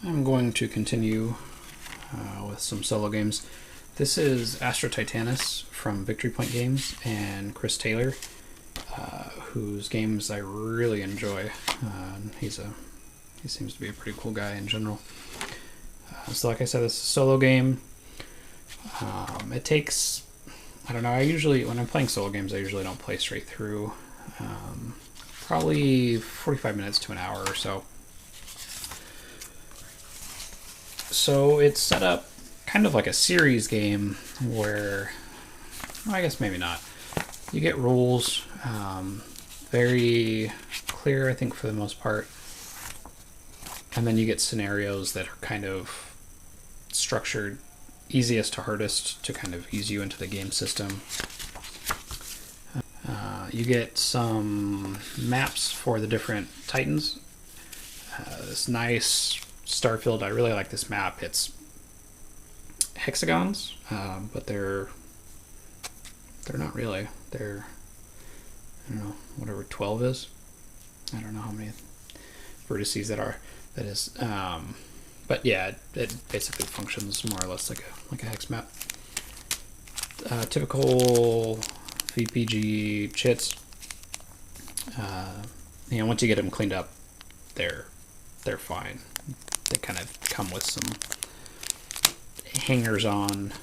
I'm going to continue with some solo games. This is Astra Titanus from Victory Point Games and Chris Taylor, whose games I really enjoy. He seems to be a pretty cool guy in general. So like I said, it's a solo game. It takes, I don't know, when I'm playing solo games, I usually don't play straight through. Probably 45 minutes to an hour or so. So it's set up kind of like a series game where, well, I guess maybe not. You get rules, very clear, I think, for the most part. And then you get scenarios that are kind of structured easiest to hardest to kind of ease you into the game system. You get some maps for the different Titans. This nice Starfield, I really like this map. It's hexagons, but they're not really. They're, I don't know, whatever 12 is. I don't know how many vertices that is. But yeah, it basically functions more or less like a hex map. Typical VPG chits. Once you get them cleaned up, they're fine. They kind of come with some hangers on.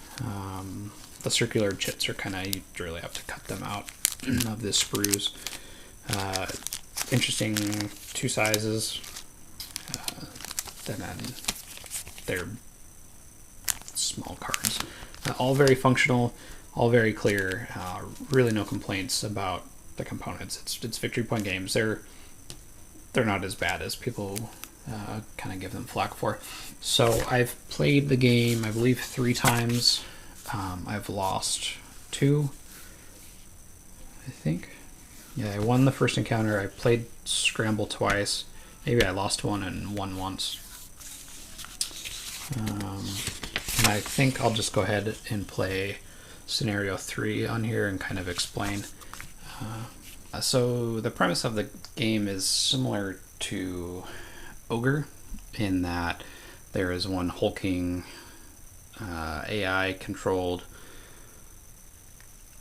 The circular chits are kind of, you really have to cut them out of the sprues. Interesting two sizes. And then they're small cards. All very functional, all very clear. Really no complaints about the components. It's Victory Point Games. They're not as bad as people kind of give them flack for. So I've played the game, I believe, 3 times. I've lost 2, I think. Yeah, I won the first encounter. I played Scramble twice. Maybe I lost one and won once. And I think I'll just go ahead and play scenario 3 on here and kind of explain. So the premise of the game is similar to Ogre in that there is one hulking AI controlled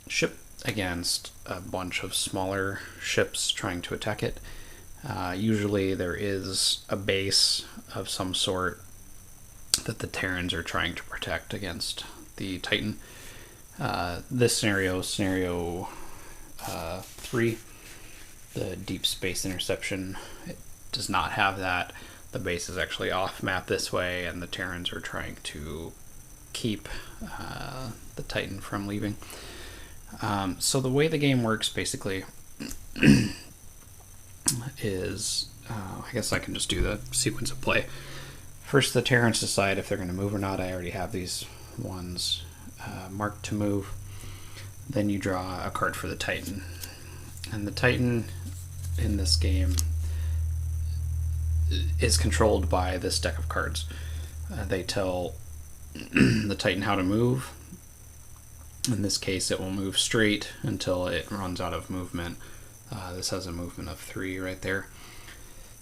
ship against a bunch of smaller ships trying to attack it. Usually there is a base of some sort that the Terrans are trying to protect against the Titan. This scenario 3, the deep space interception, it does not have that. The base is actually off map this way, and the Terrans are trying to keep the Titan from leaving. So the way the game works basically is, I guess I can just do the sequence of play. First, the Terrans decide if they're going to move or not. I already have these ones marked to move. Then you draw a card for the Titan. And the Titan in this game is controlled by this deck of cards. They tell the Titan how to move. In this case, it will move straight until it runs out of movement. This has a movement of 3 right there.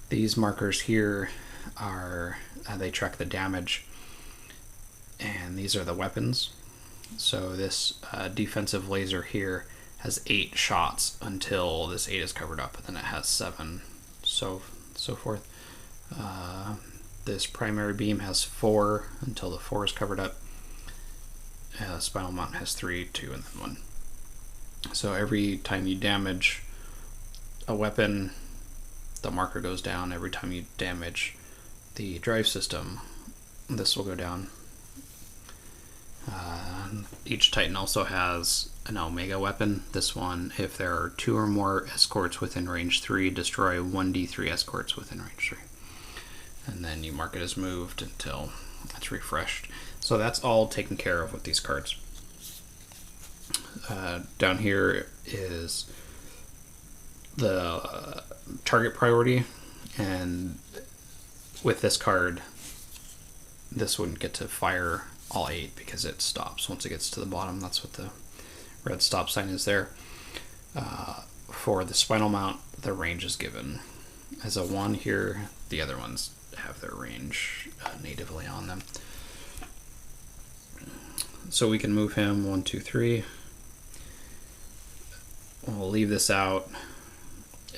These markers here are, they track the damage, and these are the weapons. So this defensive laser here has 8 shots until this 8 is covered up, and then it has 7, so forth. This primary beam has 4 until the 4 is covered up. Spinal mount has 3, 2, and then 1. So every time you damage a weapon, the marker goes down. Every time you damage the drive system, this will go down. Each Titan also has an Omega weapon. This one, if there are 2 or more escorts within range 3, destroy 1d3 escorts within range 3. And then you mark it as moved until it's refreshed. So that's all taken care of with these cards. Down here is the target priority, and with this card, this wouldn't get to fire all 8 because it stops once it gets to the bottom. That's what the red stop sign is there. For the spinal mount, the range is given as a 1 here. The other one's have their range natively on them. So we can move him 1, 2, 3. We'll leave this out.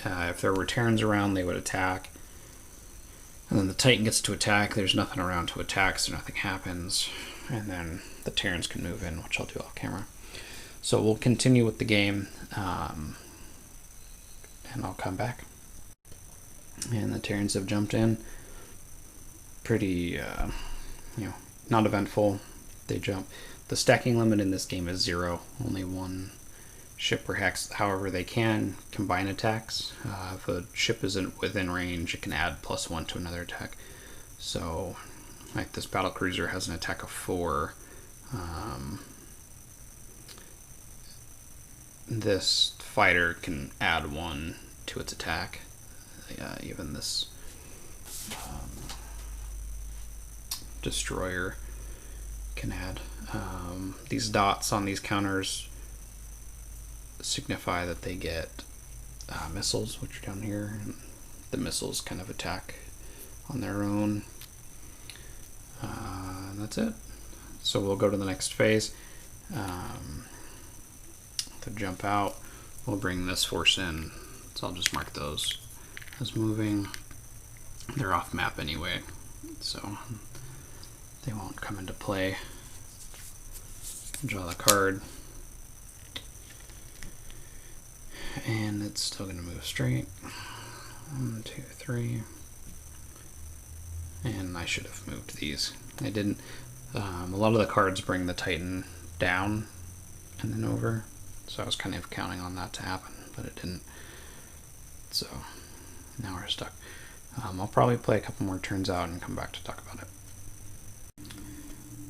If there were Terrans around, they would attack. And then the Titan gets to attack. There's nothing around to attack, so nothing happens. And then the Terrans can move in, which I'll do off camera. So we'll continue with the game, and I'll come back. And the Terrans have jumped in. Pretty, not eventful. They jump. The stacking limit in this game is 0. Only 1 ship per hex. However, they can combine attacks. If a ship isn't within range, it can add +1 to another attack. So, like this battle cruiser has an attack of 4. This fighter can add 1 to its attack. Even this destroyer can add. These dots on these counters signify that they get missiles, which are down here. And the missiles kind of attack on their own. And that's it. So we'll go to the next phase. To jump out, we'll bring this force in. So I'll just mark those as moving. They're off map anyway, so they won't come into play. Draw the card. And it's still going to move straight. 1, 2, 3. And I should have moved these. I didn't. A lot of the cards bring the Titan down and then over. So I was kind of counting on that to happen, but it didn't. So now we're stuck. I'll probably play a couple more turns out and come back to talk about it.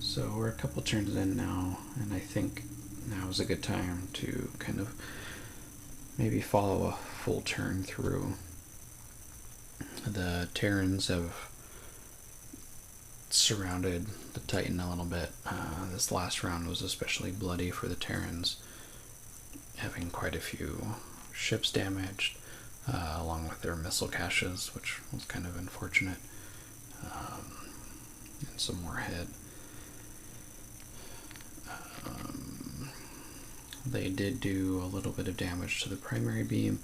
So we're a couple turns in now, and I think now is a good time to kind of maybe follow a full turn through. The Terrans have surrounded the Titan a little bit. This last round was especially bloody for the Terrans, having quite a few ships damaged, along with their missile caches, which was kind of unfortunate, and some more hit. They did do a little bit of damage to the primary beam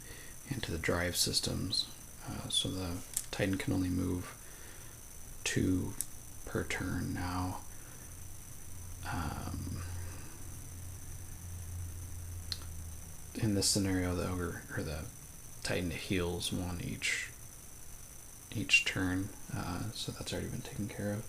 and to the drive systems, so the Titan can only move 2 per turn now. In this scenario, the ogre or the Titan heals 1 each turn, so that's already been taken care of.